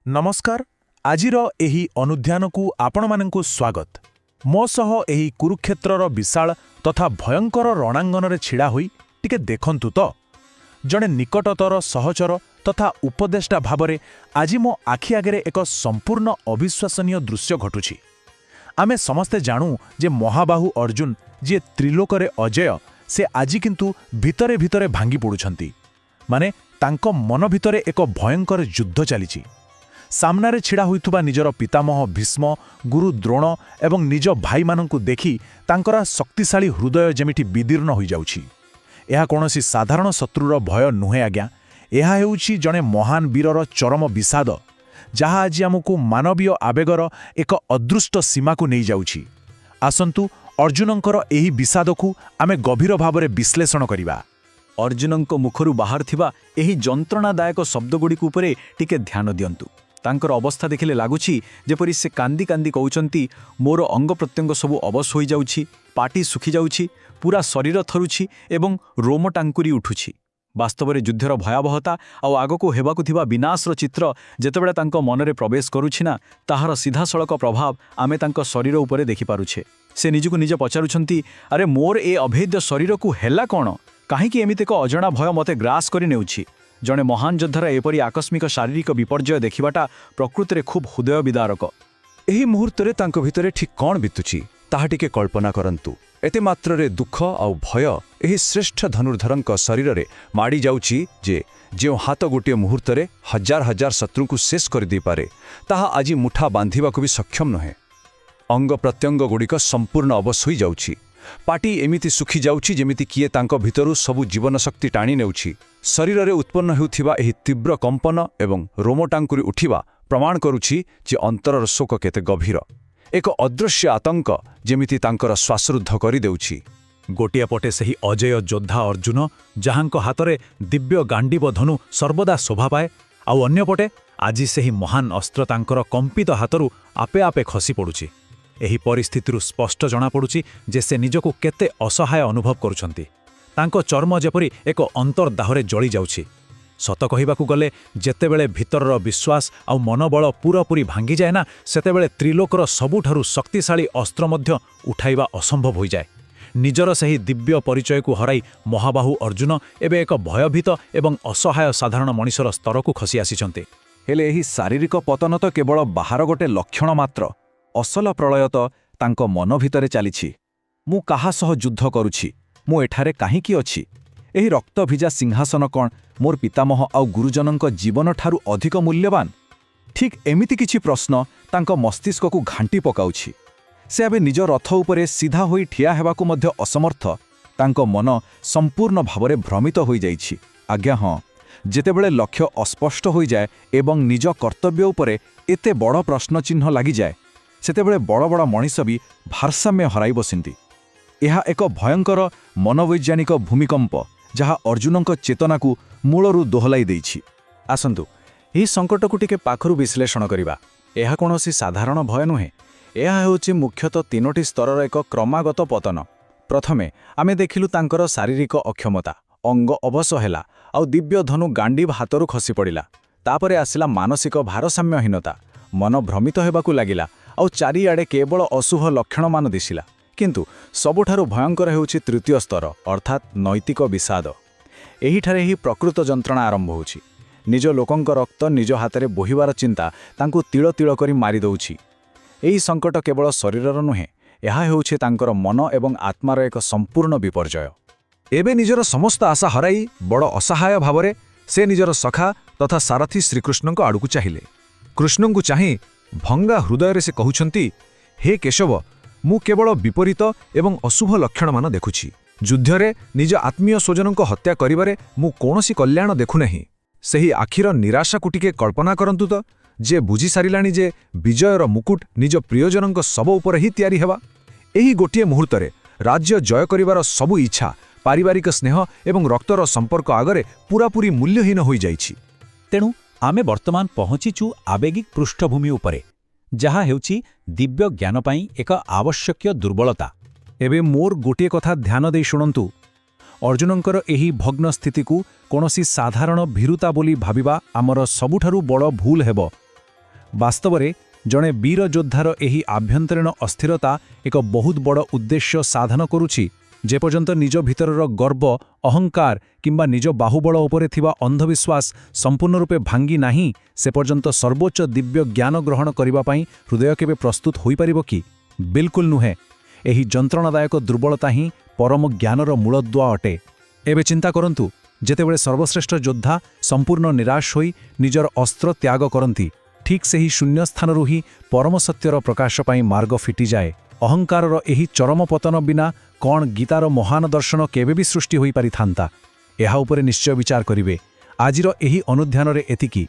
नमस्कार आजिर एही अनुध्यानकु आपणमानंकु स्वागत मो सह एही कुरुक्षेत्रर विशाल तथा भयंकर रणांगन छिड़ा होई टिके देखंतु तो जणे निकटतर सहचर तथा उपदेष्टा भावरे आज मो आखि आगरे एक संपूर्ण अविश्वसनीय दृश्य घटुछि। आमे समस्ते जानू जे महाबाहु अर्जुन जे त्रिलोकरे अजय से आज किंतु भितरे भितरे भांगी पड़ुछंती माने तांको मन भितरे एक भयंकर युद्ध चलीछि। सामनारे छिड़ा होइथुबा निजर पितामह भीष्म गुरु द्रोण एवं निज भाई मानंकु देखि तांकरा शक्तिशाली हृदय जेमिति विदीर्ण होई जाउछि। एहा कोनोसी साधारण शत्रुर भय नुहे आज्ञा, एहा हेउछि जणे महान वीरर चरम विषाद जहा आज आमकु मानवीय आवेगर एक अदृष्ट सीमा को नहीं जाउछि। आसंतु अर्जुनंकर एही विषादकु आमे गभीर भावरे विश्लेषण करिबा। अर्जुनंक मुखरु बाहर थिबा एही जंत्रणादायक शब्दगुडी उपरे टिके ध्यान दियंतु। तांकर अवस्था देखिले लागुछि जेपरि से कांदी कांदी कहउचंती मोर अंग प्रत्यंग सबु अवश होई जाउछि, पाटी सुखी जाउछि, पूरा शरीर थरुछि एवं रोम टांकुरी उठुछि। वास्तवरे युद्धर भयावहता आउ आगको हेबाकु थिबा विनाशर चित्र जेतेबेले तांको मनरे प्रवेश करूछि ना ताहार सीधासळक प्रभाव आमे तांको शरीर उपरे देखि पारुछे। से निजकु निज पचारुछंती, अरे मोर ए अभेद्य शरीरकु हेला कोन, काहेकि एमिति एक अजणा भय मते ग्रास करि नेउछि। जणे महान योद्धार एपरि आकस्मिक शारीरिक विपर्यय देखिबाटा प्रकृतिरे खूब हृदय विदारक। एही मुहूर्तरे तांको भितरे ठीक कौन बितुछि ताहा टिके कल्पना करंतु। एते मात्ररे दुख आउ भय एही श्रेष्ठ धनुर्धरंक शरीररे माड़ी जाउछि जे जेउ हाथ गोटे मुहूर्तरे हजार हजार शत्रुकु शेष कर दी पारे ताहा आजि मुठा बांधिबाकु भी सक्षम नहे। अंग प्रत्यंग गुड़िक संपूर्ण अवश होई जाउछि। पाटी एमिति सुखी जाउछि जेमिति किए तांको भितरु सबु जीवन शक्ति टाणी नेउछि। शरीररे उत्पन्न हेउथिबा एही तीव्र कंपन एवं रोमटांकुरी उठिबा प्रमाण करुछि जे अंतरर शोक केते गभीर। एक अदृश्य आतंक जेमिति तांकर श्वासरुद्ध करि देउछि। गोटिया पटे सही अजय योद्धा अर्जुन जहांको हातरे दिव्य गांडीव धनु सर्वदा शोभा पाए, आउ अन्य पटे आजि सही महान अस्त्र तांकर कंपित हातरु आपे आपे खसी पड़ुछि। एही परिस्थितिरु स्पष्ट जଣା पड़ुछि जे से निजको केते असहाय अनुभव करुछंती। तांको चर्म जेपरि एक अंतर्दाहरे जळी जाउछि। सत कहिबाकु गले जेतेबेले भितरर विश्वास आउ मनोबल पूरापूरी भांगी जाए ना सेतेबेले त्रिलोकर सबुठारु शक्तिशाली अस्त्र मध्य उठाइबा असंभव होई जाए। निजर सही दिव्य परिचय को हराई महाबाहु अर्जुन एबे एक भयभीत एवं असहाय साधारण मनिषर स्तर को खसी आसीचंते। हेले एही शारीरिक पतन तो केवल बाहर गोटे लक्षण मात्र, असल प्रलय तो तांको मन भितरे चलीछि। मु काहा सह युद्ध करुछि, मु एठारे काहीकि अछि, एही रक्त भिजा सिंहासन कौन मोर पितामह आउ गुरुजनक जीवन ठारू अधिक मूल्यवान? ठीक एमिति किछि प्रश्न तांको मस्तिष्क को घांटी पकाउछि। से एबे निज रथ उपरे सीधा होई ठिया हेबाकु मध्य असमर्थ। तांको मन संपूर्ण भावरे भ्रमित होई जाइछि। आज्ञा हाँ, जेतेबेले लक्ष्य अस्पष्ट होई जाए एवं निज कर्तव्य उपरे एते बड़ प्रश्न चिन्ह लागि जाए सेतेबेले बड़ बड़ मनीष भी भारसाम्य हराई बसिंती। एहा एक भयंकर मनोवैज्ञानिक भूमिकंप जहा अर्जुनक चेतना को मूलरू दोहलाई देइछि। आसंतु एही संकट को टिके पाखरु विश्लेषण करिबा। एहा कोनोसी साधारण भय नुहे, एहा हेउछि मुख्यतः तीनोटी स्तरर एक क्रमागत पतन। प्रथमे आमे देखिलु तांकर शारीरिक अक्षमता, अंग अवश हेला आउ दिव्य धनु गांडीव हातरु खसी पड़िला। तापरे आसिला मानसिक भारसाम्यहीनता, मन भ्रमित हेबाकु लागिला आउ चारिआडे केवल अशुभ लक्षण मान दिसिला। किंतु सबुठारु भयंकर हेउछि तृतीय स्तर अर्थात नैतिक विषाद। एहिठारे ही प्रकृत जंत्रणा आरंभ होछि। निज लोकंक रक्त निज हातरे बोहिबार चिंता तांकु तिळ तिळ करी मारि दउछि। एही संकट केवल शरीरर नुहे, एहा हेउछि तांकर मन एवं आत्मार एक संपूर्ण विपर्जय। एबे निजर समस्त आशा हराई बड़ असहाय भावरे से निजर सखा तथा सारथी श्रीकृष्णଙ୍କ आड़कु चाहिले। कृष्णଙ୍କୁ चाहि भंगा हृदय से कहउछंती, हे केशव, मु केवल विपरीत एवं अशुभ लक्षण मान देखुछि। युद्धरे निज आत्मीय स्वजनଙ୍କ हत्या करिबारे मु कोनोसी कल्याण देखु नहीं। सही आखिर निराशा को टिके कल्पना करंतु तो, जे बुझी सारिलाणी जे विजयर मुकुट निज प्रियजनଙ୍କ शव उपर ही तैयारी हेबा। एही गोटिए मुहूर्तरे राज्य जय करिबार सबु इच्छा, पारिवारिक स्नेह एवं रक्तर संपर्क आगरे पूरापूरी मूल्यहीन होई जाइछि। तेणु आमे वर्तमान पहुंचीचु आवेगिक पृष्ठभूमि उपरे जहा हेउछि दिव्य ज्ञान पाई एक आवश्यक दुर्बलता। एबे मोर गोटे कथा ध्यान दे शुणंतु। अर्जुनंकर एही भग्न स्थिति को कोनोसी साधारण भीरुता बोली भाबिबा आमर सबुठारु बड़ भूल हेबो। ବାସ୍ତବରେ ଜଣେ ବୀର ଯୋଦ୍ଧାର ଏହି ଆଭ୍ୟନ୍ତରୀଣ ଅସ୍ଥିରତା ଏକ ବହୁତ ବଡ଼ ଉଦ୍ଦେଶ୍ୟ ସାଧନ କରୁଛି। ଯେପର୍ଯ୍ୟନ୍ତ ନିଜ ଭିତରର ଗର୍ବ, ଅହଙ୍କାର କିମ୍ବା ନିଜ ବାହୁବଳ ଉପରେ ଥିବା ଅନ୍ଧବିଶ୍ୱାସ ସମ୍ପୂର୍ଣ୍ଣ ରୂପେ ଭାଙ୍ଗି ନାହିଁ, ସେ ପର୍ଯ୍ୟନ୍ତ ସର୍ବୋଚ୍ଚ ଦିବ୍ୟ ଜ୍ଞାନ ଗ୍ରହଣ କରିବା ପାଇଁ ହୃଦୟ କେବେ ପ୍ରସ୍ତୁତ ହୋଇପାରିବ କି? ବିଲକୁଲ ନୁହେଁ। ଏହି ଯନ୍ତ୍ରଣାଦାୟକ ଦୁର୍ବଳତା ହିଁ ପରମ ଜ୍ଞାନର ମୂଳଦୁଆ ଅଟେ। ଏବେ ଚିନ୍ତା କରନ୍ତୁ, ଯେତେବେଳେ ସର୍ବଶ୍ରେଷ୍ଠ ଯୋଦ୍ଧା ସମ୍ପୂର୍ଣ୍ଣ ନିରାଶ ହୋଇ ନିଜର ଅସ୍ତ୍ର ତ୍ୟାଗ କରନ୍ତି, ଠିକ୍ ସେହି ଶୂନ୍ୟସ୍ଥାନରୁ ହିଁ ପରମ ସତ୍ୟର ପ୍ରକାଶ ପାଇଁ ମାର୍ଗ ଫିଟିଯାଏ। ଅହଙ୍କାରର ଏହି ଚରମ ପତନ ବିନା କ'ଣ ଗୀତାର ମହାନ ଦର୍ଶନ କେବେ ବି ସୃଷ୍ଟି ହୋଇପାରିଥାନ୍ତା? ଏହା ଉପରେ ନିଶ୍ଚୟ ବିଚାର କରିବେ। ଆଜିର ଏହି ଅନୁଧ୍ୟାନରେ ଏତିକି।